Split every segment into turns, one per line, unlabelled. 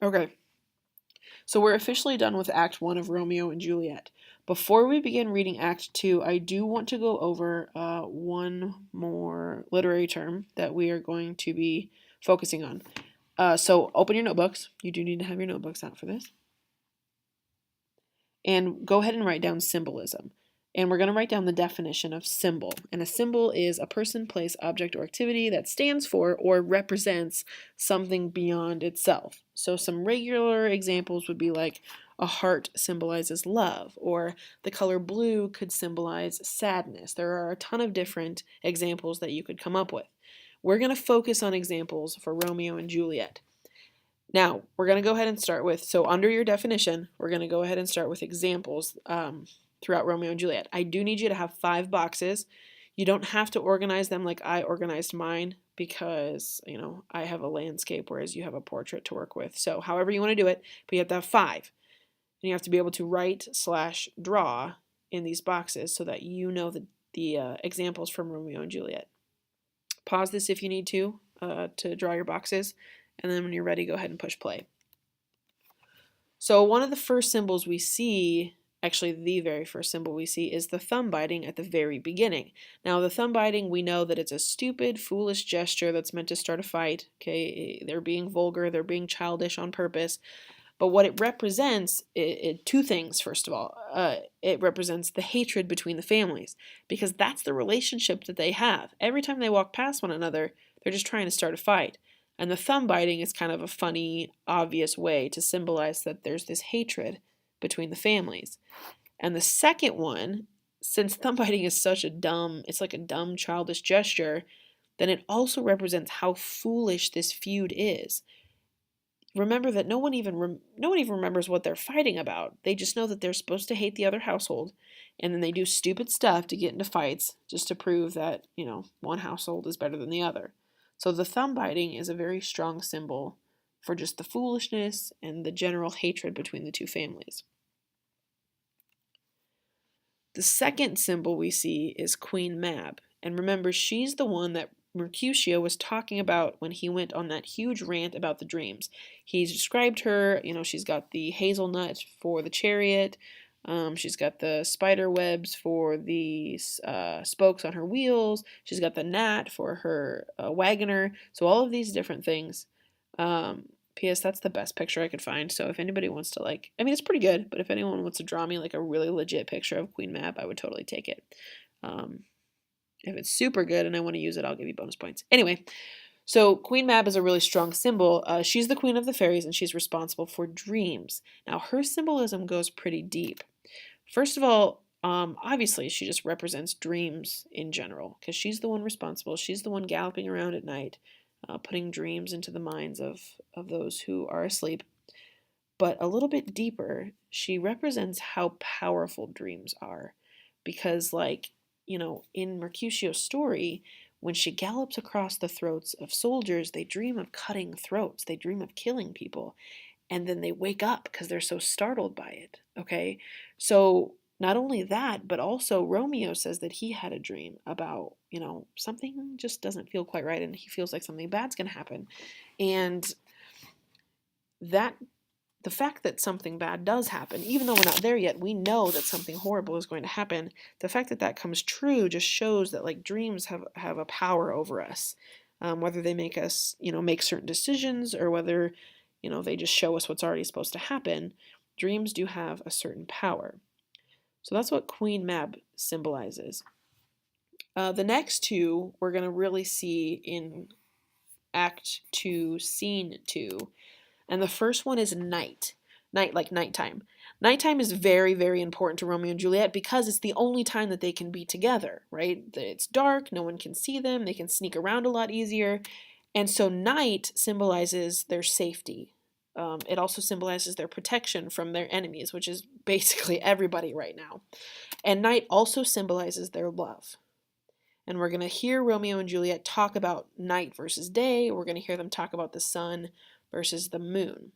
Okay, so we're officially done with Act 1 of Romeo and Juliet. Before we begin reading Act 2, I do want to go over one more literary term that we are going to be focusing on. So open your notebooks. You do need to have your notebooks out for this. And go ahead and write down symbolism. And we're going to write down the definition of symbol. And a symbol is a person, place, object, or activity that stands for or represents something beyond itself. So some regular examples would be like a heart symbolizes love, or the color blue could symbolize sadness. There are a ton of different examples that you could come up with. We're going to focus on examples for Romeo and Juliet. Now, we're going to go ahead and start with, so under your definition, we're going to go ahead and start with examples throughout Romeo and Juliet. I do need you to have 5 boxes. You don't have to organize them like I organized mine because, I have a landscape whereas you have a portrait to work with. So however you want to do it, but you have to have 5. And you have to be able to write/draw in these boxes so that you know the examples from Romeo and Juliet. Pause this if you need to draw your boxes. And then when you're ready, go ahead and push play. So one of the first symbols we see, actually the very first symbol we see, is the thumb biting at the very beginning. Now the thumb biting, we know that it's a stupid, foolish gesture that's meant to start a fight. Okay, they're being vulgar, they're being childish on purpose. But what it represents, two things, first of all. It represents the hatred between the families, because that's the relationship that they have. Every time they walk past one another, they're just trying to start a fight. And the thumb biting is kind of a funny, obvious way to symbolize that there's this hatred between the families. And the second one, since thumb biting is it's like a dumb, childish gesture, then it also represents how foolish this feud is. Remember that no one even remembers what they're fighting about. They just know that they're supposed to hate the other household, and then they do stupid stuff to get into fights just to prove that, one household is better than the other. So the thumb biting is a very strong symbol for just the foolishness and the general hatred between the two families. The second symbol we see is Queen Mab. And remember, she's the one that Mercutio was talking about when he went on that huge rant about the dreams. He's described her, she's got the hazelnut for the chariot. She's got the spider webs for the spokes on her wheels. She's got the gnat for her wagoner. So all of these different things. P.S. That's the best picture I could find. So if anybody wants to it's pretty good, but if anyone wants to draw me like a really legit picture of Queen Mab, I would totally take it. If it's super good and I want to use it, I'll give you bonus points. Anyway, so Queen Mab is a really strong symbol. She's the queen of the fairies and she's responsible for dreams. Now, her symbolism goes pretty deep. First of all, obviously, she just represents dreams in general because she's the one responsible. She's the one galloping around at night, putting dreams into the minds of those who are asleep. But a little bit deeper, she represents how powerful dreams are because, in Mercutio's story, when she gallops across the throats of soldiers, they dream of cutting throats. They dream of killing people. And then they wake up because they're so startled by it, okay? So not only that, but also Romeo says that he had a dream about, something just doesn't feel quite right and he feels like something bad's going to happen. And the fact that something bad does happen, even though we're not there yet, we know that something horrible is going to happen. The fact that that comes true just shows that dreams have a power over us, whether they make us make certain decisions or whether they just show us what's already supposed to happen. Dreams do have a certain power. So that's what Queen Mab symbolizes. The next two we're going to really see in Act 2, Scene 2. And the first one is night. Night, like nighttime. Nighttime is very, very important to Romeo and Juliet because it's the only time that they can be together, right? It's dark, no one can see them, they can sneak around a lot easier. And so night symbolizes their safety. It also symbolizes their protection from their enemies, which is basically everybody right now. And night also symbolizes their love. And we're going to hear Romeo and Juliet talk about night versus day. We're going to hear them talk about the sun versus the moon.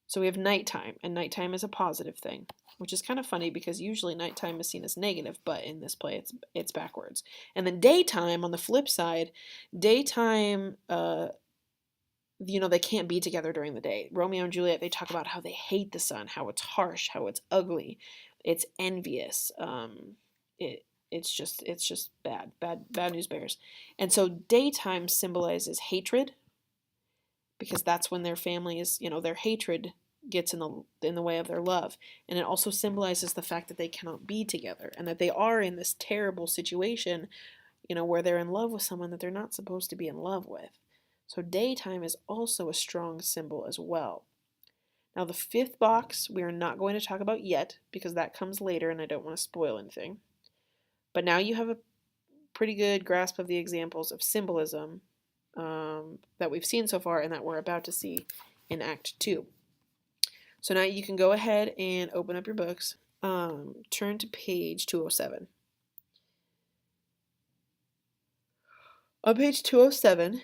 So we have nighttime, and nighttime is a positive thing, which is kind of funny because usually nighttime is seen as negative, but in this play it's backwards. And then daytime, on the flip side, daytime they can't be together during the day. Romeo and Juliet, they talk about how they hate the sun, how it's harsh, how it's ugly, it's envious. It's just bad news bears. And so daytime symbolizes hatred, because that's when their family is, their hatred gets in the way of their love. And it also symbolizes the fact that they cannot be together and that they are in this terrible situation, where they're in love with someone that they're not supposed to be in love with. So daytime is also a strong symbol as well. Now the fifth box we are not going to talk about yet because that comes later and I don't want to spoil anything. But now you have a pretty good grasp of the examples of symbolism that we've seen so far and that we're about to see in Act 2. So now you can go ahead and open up your books. Turn to page 207. On page 207,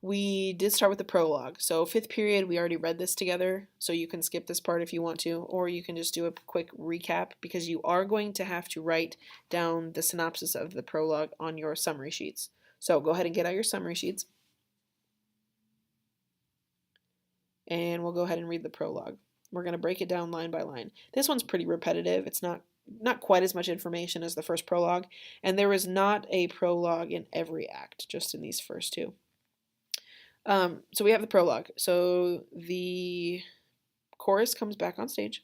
we did start with the prologue. So 5th period, we already read this together, so you can skip this part if you want to, or you can just do a quick recap because you are going to have to write down the synopsis of the prologue on your summary sheets. So go ahead and get out your summary sheets. And we'll go ahead and read the prologue. We're going to break it down line by line. This one's pretty repetitive. It's not quite as much information as the first prologue, and there is not a prologue in every act, just in these first two. So we have the prologue. So the chorus comes back on stage,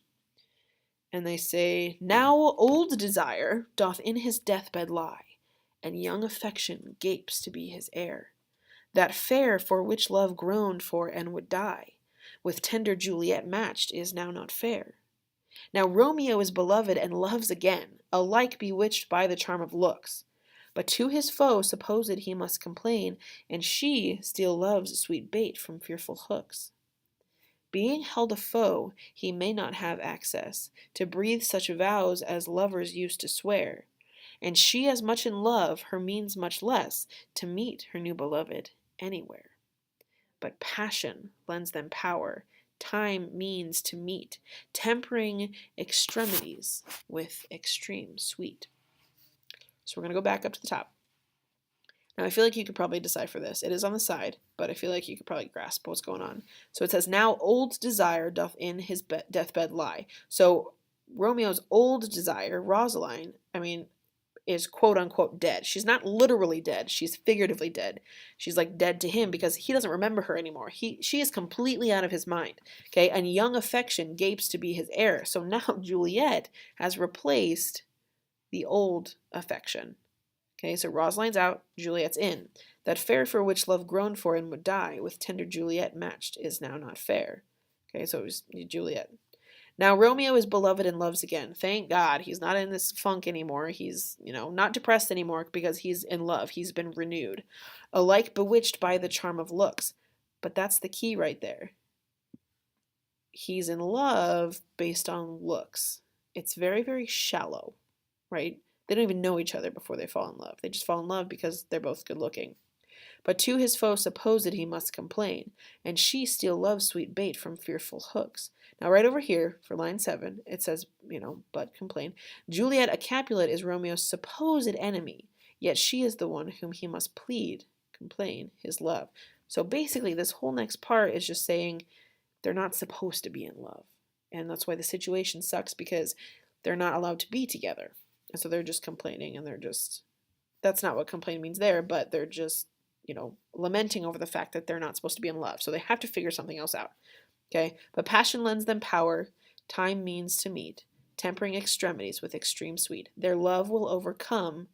and they say, "Now old desire doth in his deathbed lie, and young affection gapes to be his heir. That fair for which love groaned for and would die, with tender Juliet matched, is now not fair. Now Romeo is beloved and loves again, alike bewitched by the charm of looks. But to his foe supposed he must complain, and she still loves sweet bait from fearful hooks. Being held a foe, he may not have access to breathe such vows as lovers used to swear, and she as much in love, her means much less, to meet her new beloved anywhere. But passion lends them power, time means to meet, tempering extremities with extreme sweet." So we're going to go back up to the top. Now I feel like you could probably decipher this. It is on the side, but I feel like you could probably grasp what's going on. So it says, "Now old desire doth in his deathbed lie." So Romeo's old desire, Rosaline, is quote unquote dead. She's not literally dead. She's figuratively dead. She's like dead to him because he doesn't remember her anymore. She is completely out of his mind. Okay, and young affection gapes to be his heir. So now Juliet has replaced the old affection. Okay, so Rosaline's out, Juliet's in. That fair for which love groaned for and would die, with tender Juliet matched, is now not fair. Okay, so it was Juliet. Now Romeo is beloved and loves again. Thank God he's not in this funk anymore. He's, not depressed anymore because he's in love. He's been renewed. Alike bewitched by the charm of looks. But that's the key right there. He's in love based on looks. It's very, very shallow, right? They don't even know each other before they fall in love. They just fall in love because they're both good looking. But to his foe supposed he must complain, and she still loves sweet bait from fearful hooks. Now right over here, for line 7, it says, but complain. Juliet, a Capulet, is Romeo's supposed enemy, yet she is the one whom he must complain, his love. So basically, this whole next part is just saying they're not supposed to be in love. And that's why the situation sucks, because they're not allowed to be together. And so they're just complaining, and that's not what complain means there, but they're just, lamenting over the fact that they're not supposed to be in love. So they have to figure something else out. Okay, but passion lends them power, time means to meet, tempering extremities with extreme sweet. Their love will overcome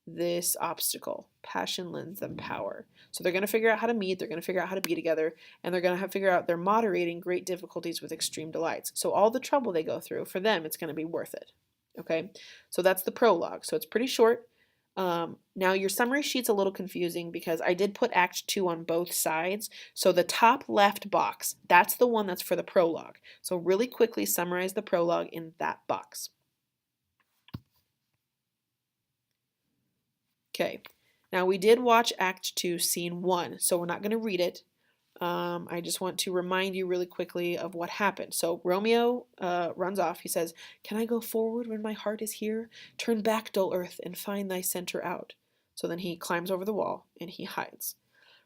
this obstacle. Passion lends them power. So they're going to figure out how to meet, they're going to figure out how to be together, and they're going to figure out they're moderating great difficulties with extreme delights. So all the trouble they go through, for them, it's going to be worth it. Okay, so that's the prologue. So it's pretty short. Now your summary sheet's a little confusing because I did put Act 2 on both sides. So the top left box, that's the one that's for the prologue. So really quickly summarize the prologue in that box. Okay, now we did watch Act 2, Scene 1, so we're not going to read it. I just want to remind you really quickly of what happened. So Romeo runs off. He says, "Can I go forward when my heart is here? Turn back, dull earth, and find thy center out." So then he climbs over the wall and he hides.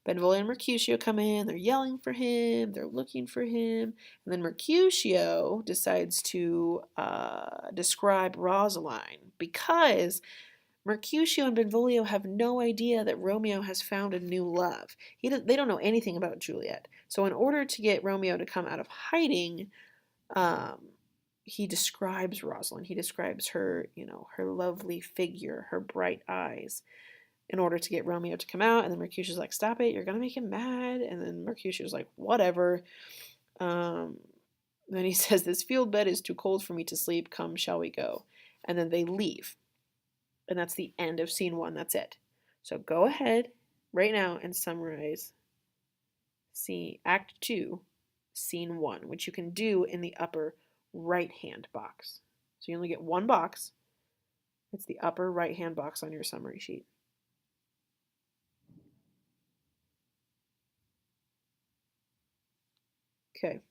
Benvolio and Mercutio come in, they're yelling for him, they're looking for him, and then Mercutio decides to describe Rosaline because Mercutio and Benvolio have no idea that Romeo has found a new love. They don't know anything about Juliet. So in order to get Romeo to come out of hiding, he describes Rosalind. He describes her, her lovely figure, her bright eyes, in order to get Romeo to come out. And then Mercutio's like, stop it, you're going to make him mad. And then Mercutio's like, whatever. Then he says, this field bed is too cold for me to sleep. Come, shall we go? And then they leave. And that's the end of scene 1. That's it. So go ahead right now and summarize Act 2, Scene 1, which you can do in the upper right-hand box. So you only get one box. It's the upper right-hand box on your summary sheet. Okay.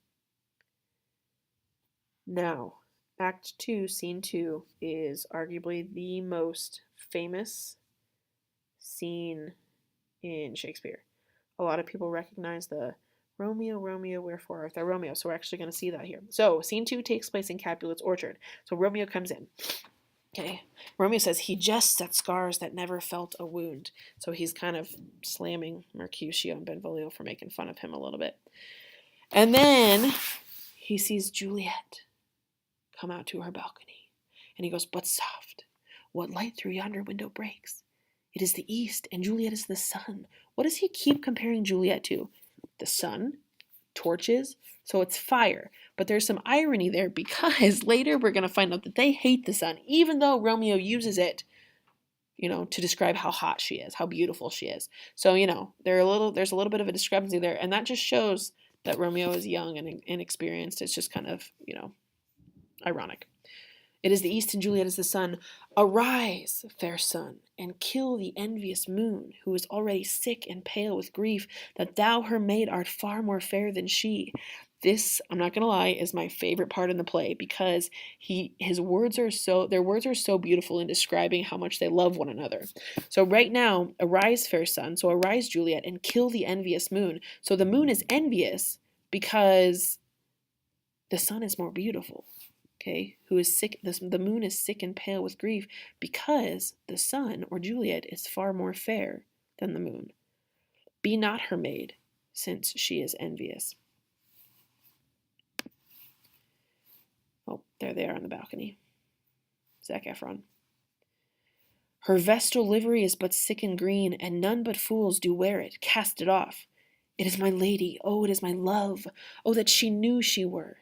Now, Act 2, Scene 2 is arguably the most famous scene in Shakespeare. A lot of people recognize the Romeo, Romeo, wherefore art thou Romeo? So we're actually going to see that here. So Scene 2 takes place in Capulet's orchard. So Romeo comes in. Okay. Romeo says he jests at scars that never felt a wound. So he's kind of slamming Mercutio and Benvolio for making fun of him a little bit. And then he sees Juliet come out to her balcony. And he goes, but soft, what light through yonder window breaks? It is the east, and Juliet is the sun. What does he keep comparing Juliet to? The sun, torches, so it's fire. But there's some irony there because later we're going to find out that they hate the sun, even though Romeo uses it, to describe how hot she is, how beautiful she is. So, there's a little bit of a discrepancy there, and that just shows that Romeo is young and inexperienced. It's just kind of, ironic. It is the east and Juliet is the sun. Arise, fair sun, and kill the envious moon, who is already sick and pale with grief, that thou her maid art far more fair than she. This, I'm not gonna lie, is my favorite part in the play because their words are so beautiful in describing how much they love one another. So right now, arise, fair sun, so arise, Juliet, and kill the envious moon. So the moon is envious because the sun is more beautiful. Okay, who is sick? The moon is sick and pale with grief because the sun, or Juliet, is far more fair than the moon. Be not her maid, since she is envious. Oh, there they are on the balcony. Zac Efron. Her vestal livery is but sick and green, and none but fools do wear it. Cast it off. It is my lady. Oh, it is my love. Oh, that she knew she were.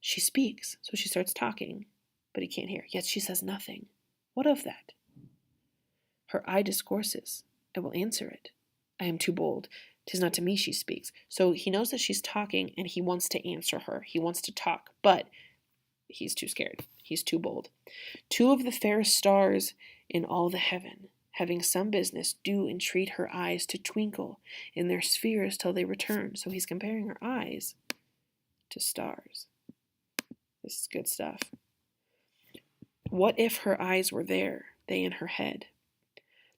She speaks, so she starts talking, but he can't hear. Yet she says nothing. What of that? Her eye discourses. I will answer it. I am too bold. 'Tis not to me she speaks. So he knows that she's talking, and he wants to answer her. He wants to talk, but he's too scared. He's too bold. Two of the fairest stars in all the heaven, having some business, do entreat her eyes to twinkle in their spheres till they return. So he's comparing her eyes to stars. This is good stuff. What if her eyes were there, they in her head?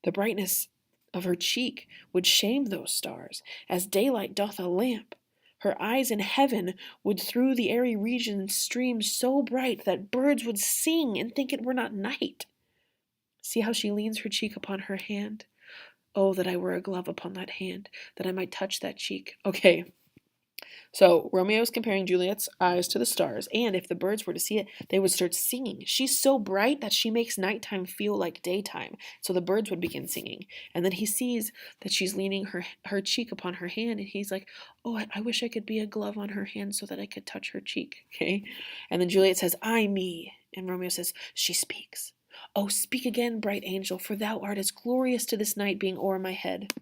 The brightness of her cheek would shame those stars, as daylight doth a lamp. Her eyes in heaven would through the airy regions stream so bright that birds would sing and think it were not night. See how she leans her cheek upon her hand? Oh, that I were a glove upon that hand, that I might touch that cheek. Okay. So Romeo's comparing Juliet's eyes to the stars, and if the birds were to see it, they would start singing. She's so bright that she makes nighttime feel like daytime. So the birds would begin singing. And then he sees that she's leaning her cheek upon her hand, and he's like, oh, I wish I could be a glove on her hand so that I could touch her cheek. Okay? And then Juliet says, I me. And Romeo says, she speaks. Oh, speak again, bright angel, for thou art as glorious to this night being o'er my head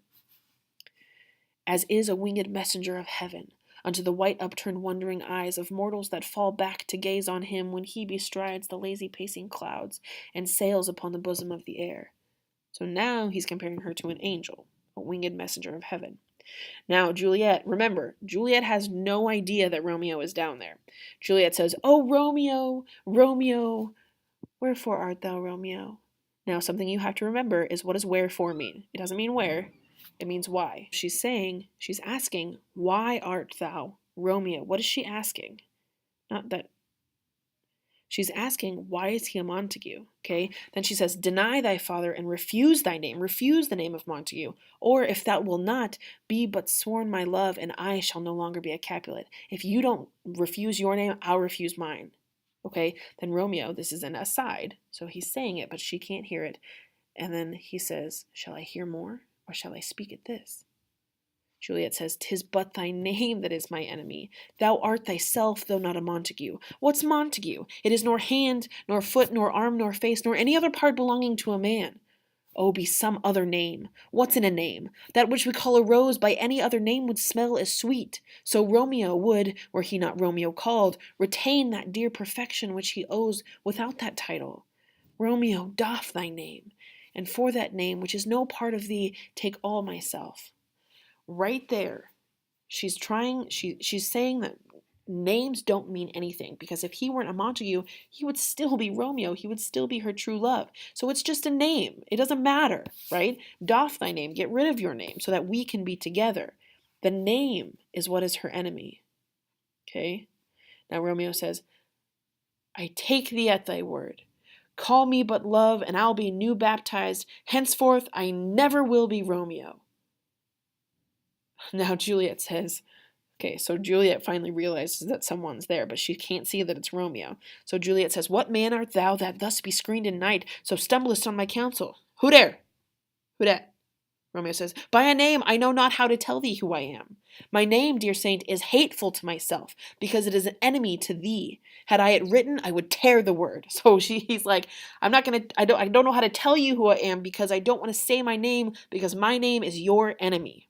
as is a winged messenger of heaven, unto the white upturned wondering eyes of mortals that fall back to gaze on him when he bestrides the lazy pacing clouds and sails upon the bosom of the air. So now he's comparing her to an angel, a winged messenger of heaven. Now Juliet, remember, Juliet has no idea that Romeo is down there. Juliet says, oh, Romeo, Romeo, wherefore art thou, Romeo? Now something you have to remember is what does wherefore mean? It doesn't mean where. It means why. She's asking, why art thou Romeo? What is she asking? Not that. She's asking, why is he a Montague? Okay. Then she says, deny thy father and refuse thy name. Refuse the name of Montague. Or if thou will not, be but sworn my love, and I shall no longer be a Capulet. If you don't refuse your name, I'll refuse mine. Okay. Then Romeo, this is an aside, so he's saying it, but she can't hear it. And then he says, shall I hear more, or shall I speak at this? Juliet says, 'tis but thy name that is my enemy. Thou art thyself, though not a Montague. What's Montague? It is nor hand, nor foot, nor arm, nor face, nor any other part belonging to a man. Oh, be some other name. What's in a name? That which we call a rose by any other name would smell as sweet. So Romeo would, were he not Romeo called, retain that dear perfection which he owes without that title. Romeo, doff thy name, and for that name, which is no part of thee, take all myself. Right there, she's saying that names don't mean anything, because if he weren't a Montague, he would still be Romeo. He would still be her true love. So it's just a name. It doesn't matter, right? Doff thy name. Get rid of your name so that we can be together. The name is what is her enemy. Okay? Now Romeo says, I take thee at thy word. Call me but love, and I'll be new baptized. Henceforth I never will be Romeo. Now Juliet says, okay, so Juliet finally realizes that someone's there, but she can't see that it's Romeo. So Juliet says, what man art thou that thus be screened in night, so stumblest on my counsel? Who dare? Who dat? Romeo says, by a name I know not how to tell thee who I am. My name, dear saint, is hateful to myself, because it is an enemy to thee. Had I it written, I would tear the word. So he's like, I don't know how to tell you who I am, because I don't want to say my name, because my name is your enemy.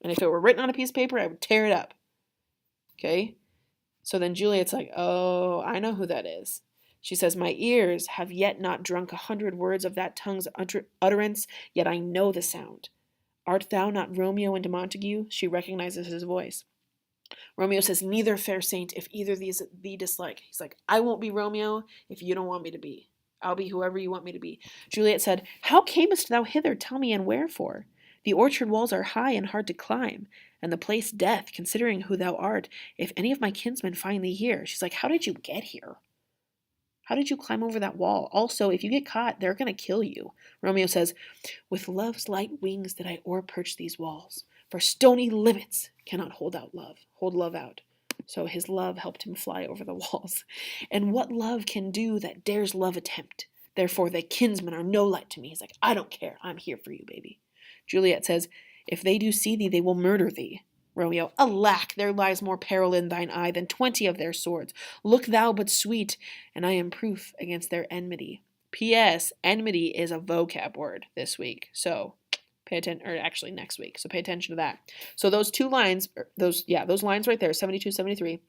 And if it were written on a piece of paper, I would tear it up. Okay? So then Juliet's like, oh, I know who that is. She says, my ears have yet not drunk 100 words of that tongue's utterance, yet I know the sound. Art thou not Romeo and Montague? She recognizes his voice. Romeo says, neither, fair saint, if either these thee dislike. He's like, I won't be Romeo if you don't want me to be. I'll be whoever you want me to be. Juliet said, how camest thou hither? Tell me, and wherefore? The orchard walls are high and hard to climb, and the place death, considering who thou art, if any of my kinsmen find thee here. She's like, how did you get here? How did you climb over that wall? Also, if you get caught, they're going to kill you. Romeo says, with love's light wings did I o'erperch these walls, for stony livets cannot hold love out. So his love helped him fly over the walls. And what love can do that dares love attempt? Therefore thy kinsmen are no light to me. He's like, I don't care. I'm here for you, baby. Juliet says, if they do see thee, they will murder thee. Romeo, alack, there lies more peril in thine eye than 20 of their swords. Look thou but sweet, and I am proof against their enmity. P.S. Enmity is a vocab word this week, so pay attention, or actually next week, so pay attention to that. So those two lines, those lines right there, 72, 73,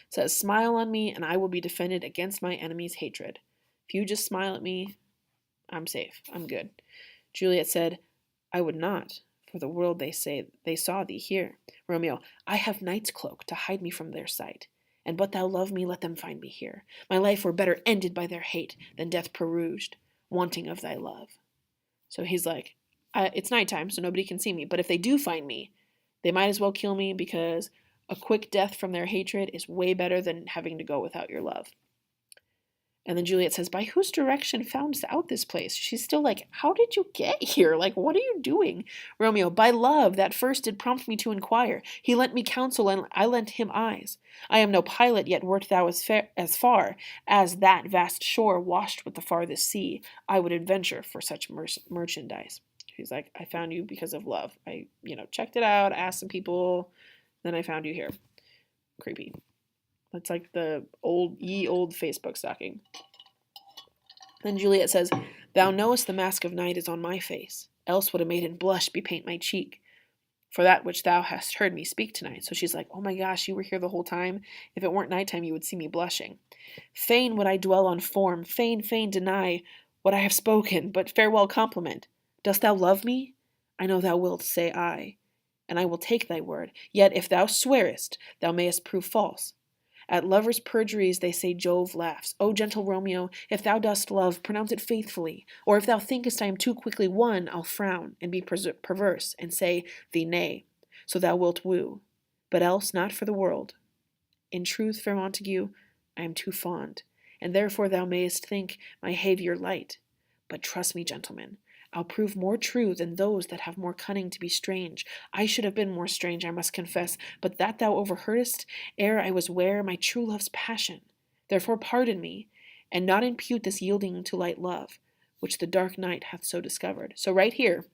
says, smile on me, and I will be defended against my enemy's hatred. If you just smile at me, I'm safe, I'm good. Juliet said, I would not, for the world they say they saw thee here. Romeo, I have night's cloak to hide me from their sight. And but thou love me, let them find me here. My life were better ended by their hate than death perused, wanting of thy love. So he's like, it's nighttime, so nobody can see me. But if they do find me, they might as well kill me, because a quick death from their hatred is way better than having to go without your love. And then Juliet says, by whose direction foundst out this place? She's still like, how did you get here? Like, what are you doing? Romeo, by love that first did prompt me to inquire. He lent me counsel, and I lent him eyes. I am no pilot, yet wert thou as far as that vast shore washed with the farthest sea, I would adventure for such merchandise. She's like, I found you because of love. I, checked it out, asked some people, then I found you here. Creepy. That's like the old Facebook stalking. Then Juliet says, thou knowest the mask of night is on my face, else would a maiden blush bepaint my cheek, for that which thou hast heard me speak tonight. So she's like, oh my gosh, you were here the whole time? If it weren't nighttime, you would see me blushing. Fain would I dwell on form, fain deny what I have spoken, but farewell compliment. Dost thou love me? I know thou wilt say aye, and I will take thy word. Yet if thou swearest, thou mayest prove false. At lovers' perjuries they say Jove laughs. O gentle Romeo, if thou dost love, pronounce it faithfully. Or if thou thinkest I am too quickly won, I'll frown, and be perverse, and say thee nay, so thou wilt woo. But else not for the world. In truth, fair Montague, I am too fond, and therefore thou mayest think my behaviour light. But trust me, gentlemen, I'll prove more true than those that have more cunning to be strange. I should have been more strange, I must confess, but that thou overheardest, ere I was ware, my true love's passion. Therefore pardon me, and not impute this yielding to light love, which the dark night hath so discovered. So right here,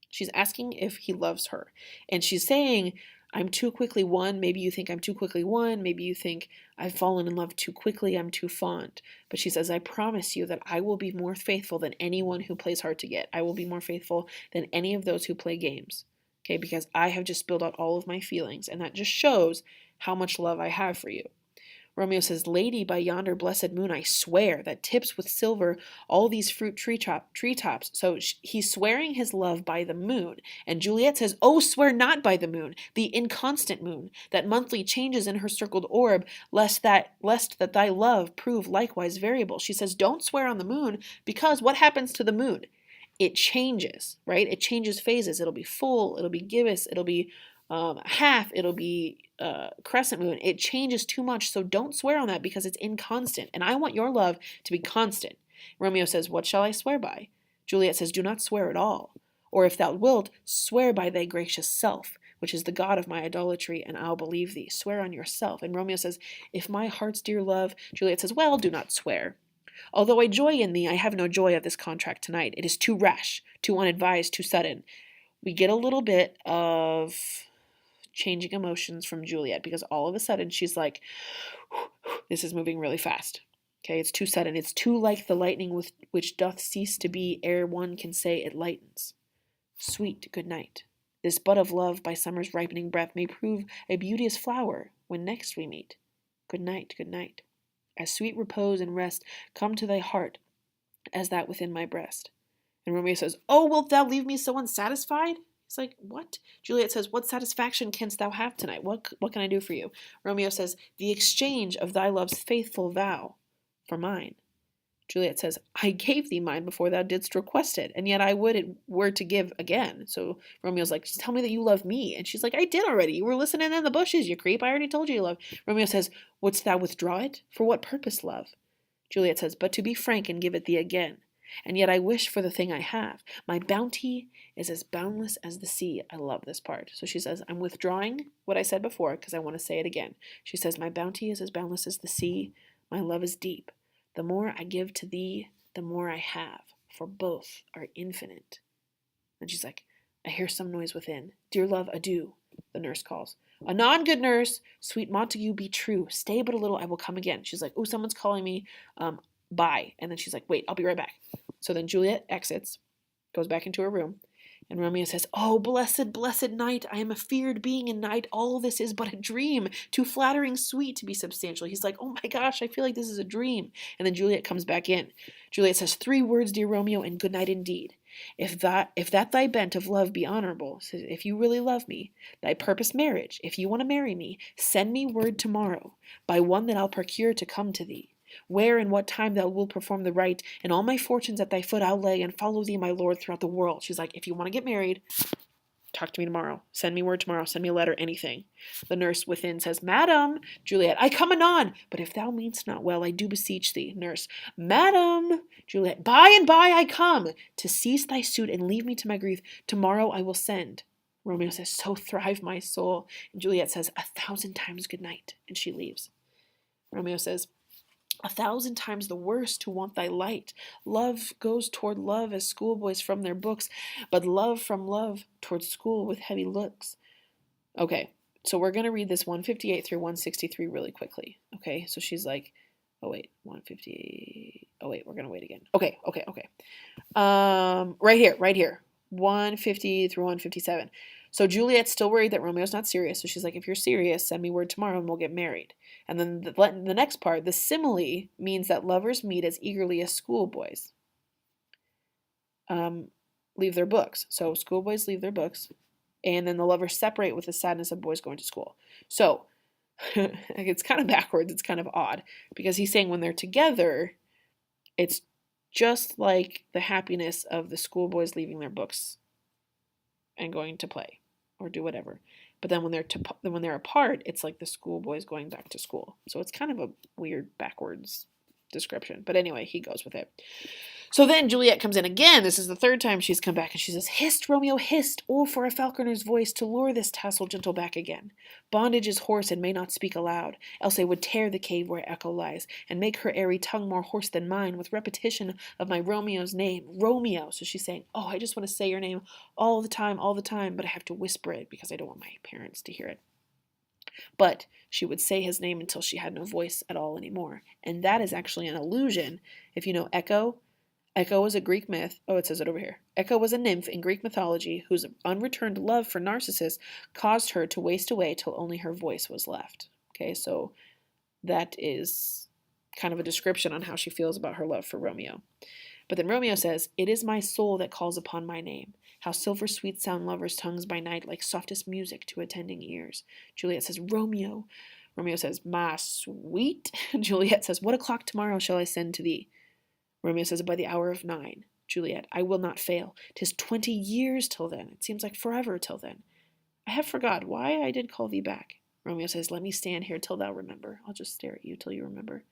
she's asking if he loves her, and she's saying, I'm too quickly won. Maybe you think I'm too quickly won. Maybe you think I've fallen in love too quickly. I'm too fond. But she says, I promise you that I will be more faithful than anyone who plays hard to get. I will be more faithful than any of those who play games. Okay, because I have just spilled out all of my feelings, and that just shows how much love I have for you. Romeo says, Lady, by yonder blessed moon, I swear that tips with silver all these fruit treetops. So he's swearing his love by the moon. And Juliet says, Oh, swear not by the moon, the inconstant moon, that monthly changes in her circled orb, lest that thy love prove likewise variable. She says, don't swear on the moon, because what happens to the moon? It changes, right? It changes phases. It'll be full, it'll be gibbous, it'll be half, it'll be crescent moon. It changes too much, so don't swear on that because it's inconstant. And I want your love to be constant. Romeo says, What shall I swear by? Juliet says, Do not swear at all. Or if thou wilt, swear by thy gracious self, which is the God of my idolatry, and I'll believe thee. Swear on yourself. And Romeo says, If my heart's dear love, Juliet says, Well, do not swear. Although I joy in thee, I have no joy of this contract tonight. It is too rash, too unadvised, too sudden. We get a little bit of changing emotions from Juliet because all of a sudden she's like, this is moving really fast. Okay, it's too sudden. It's too like the lightning which doth cease to be ere one can say it lightens. Sweet good night. This bud of love by summer's ripening breath may prove a beauteous flower when next we meet. Good night, good night. As sweet repose and rest come to thy heart as that within my breast. And Romeo says, Oh, wilt thou leave me so unsatisfied? He's like, what? Juliet says, What satisfaction canst thou have tonight? What can I do for you? Romeo says, The exchange of thy love's faithful vow for mine. Juliet says, I gave thee mine before thou didst request it, and yet I would it were to give again. So Romeo's like, Just tell me that you love me. And she's like, I did already. You were listening in the bushes, you creep. I already told you you love. Romeo says, Wouldst thou withdraw it? For what purpose, love? Juliet says, But to be frank and give it thee again. And yet I wish for the thing I have. My bounty is as boundless as the sea. I love this part. So she says, I'm withdrawing what I said before because I want to say it again. She says, My bounty is as boundless as the sea. My love is deep. The more I give to thee, the more I have, for both are infinite. And she's like, I hear some noise within. Dear love, adieu, the nurse calls. Anon, good nurse. Sweet Montague, be true. Stay but a little, I will come again. She's like, Oh, someone's calling me. Bye. And then she's like, Wait, I'll be right back. So then Juliet exits, goes back into her room, and Romeo says, Oh, blessed, blessed night, I am a feared being in night. All this is but a dream, too flattering sweet to be substantial. He's like, Oh my gosh, I feel like this is a dream. And then Juliet comes back in. Juliet says, 3 words, dear Romeo, and good night indeed. If that thy bent of love be honorable, if you really love me, thy purpose marriage, if you want to marry me, send me word tomorrow, by one that I'll procure to come to thee. Where and what time thou wilt perform the rite, and all my fortunes at thy foot I'll lay, and follow thee, my lord, throughout the world. She's like, if you want to get married, talk to me tomorrow. Send me word tomorrow. Send me a letter, anything. The nurse within says, Madam. Juliet, I come anon. But if thou meanst not well, I do beseech thee. Nurse, Madam. Juliet, by and by I come. To cease thy suit and leave me to my grief, tomorrow I will send. Romeo says, So thrive my soul. And Juliet says, 1,000 times good night. And she leaves. Romeo says, 1,000 times the worse to want thy light. Love goes toward love as schoolboys from their books, but love from love toward school with heavy looks. Okay, so we're going to read this 158 through 163 really quickly. Okay, so she's like, oh wait, 158. Oh wait, we're going to wait again. Okay. Right here. 150 through 157. So Juliet's still worried that Romeo's not serious. So she's like, if you're serious, send me word tomorrow and we'll get married. And then the next part, the simile means that lovers meet as eagerly as schoolboys leave their books. So schoolboys leave their books, and then the lovers separate with the sadness of boys going to school. So It's kind of backwards. It's kind of odd because he's saying when they're together, it's just like the happiness of the schoolboys leaving their books and going to play or do whatever. But then when they're apart, it's like the schoolboys going back to school. So it's kind of a weird backwards description. But anyway, he goes with it. So then Juliet comes in again. This is the third time she's come back, and she says, "Hist, Romeo, hist! Oh, for a falconer's voice to lure this tassel gentle back again. Bondage is hoarse and may not speak aloud, else I would tear the cave where Echo lies, and make her airy tongue more hoarse than mine with repetition of my Romeo's name. Romeo!" So she's saying, "Oh, I just want to say your name all the time, but I have to whisper it because I don't want my parents to hear it." But she would say his name until she had no voice at all anymore. And that is actually an allusion. If you know Echo, Echo was a Greek myth. Oh, it says it over here. Echo was a nymph in Greek mythology whose unreturned love for Narcissus caused her to waste away till only her voice was left. Okay, so that is kind of a description on how she feels about her love for Romeo. But then Romeo says, "It is my soul that calls upon my name. How silver sweet sound lovers' tongues by night like softest music to attending ears." Juliet says, "Romeo." Romeo says, "My sweet." Juliet says, "What o'clock tomorrow shall I send to thee?" Romeo says, "By the hour of 9. Juliet, "I will not fail. 'Tis 20 years till then. It seems like forever till then. I have forgot why I did call thee back." Romeo says, "Let me stand here till thou remember." I'll just stare at you till you remember.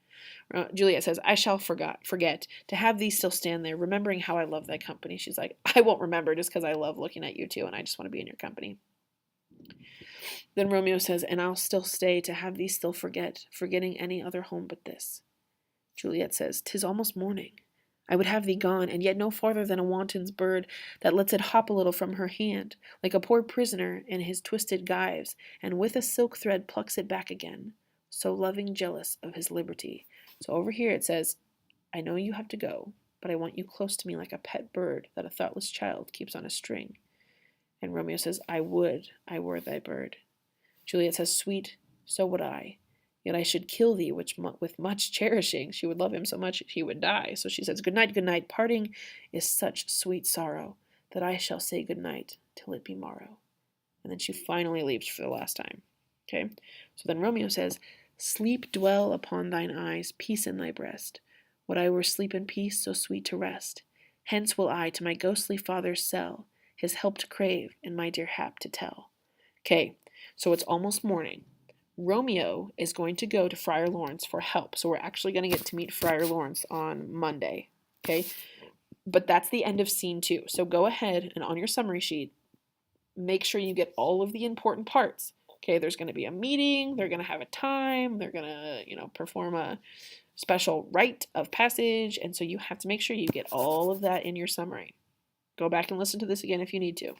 Juliet says, "I shall forget to have thee still stand there, remembering how I love thy company." She's like, "I won't remember just because I love looking at you too, and I just want to be in your company." Then Romeo says, "And I'll still stay to have thee still forget, forgetting any other home but this." Juliet says, "'Tis almost morning. I would have thee gone, and yet no farther than a wanton's bird that lets it hop a little from her hand, like a poor prisoner in his twisted gyves, and with a silk thread plucks it back again, so loving jealous of his liberty." So over here it says, "I know you have to go, but I want you close to me like a pet bird that a thoughtless child keeps on a string." And Romeo says, "I would I were thy bird." Juliet says, "Sweet, so would I. Yet I should kill thee with much cherishing." She would love him so much he would die. So she says, "Good night, good night. Parting is such sweet sorrow that I shall say good night till it be morrow." And then she finally leaves for the last time. Okay? So then Romeo says, "Sleep dwell upon thine eyes, peace in thy breast. Would I were sleep and peace, so sweet to rest. Hence will I to my ghostly father's cell his help to crave and my dear hap to tell." Okay, so it's almost morning. Romeo is going to go to Friar Lawrence for help. So we're actually going to get to meet Friar Lawrence on Monday. Okay, but that's the end of scene 2. So go ahead and on your summary sheet, make sure you get all of the important parts. Okay, there's going to be a meeting, they're going to have a time, they're going to, perform a special rite of passage, and so you have to make sure you get all of that in your summary. Go back and listen to this again if you need to.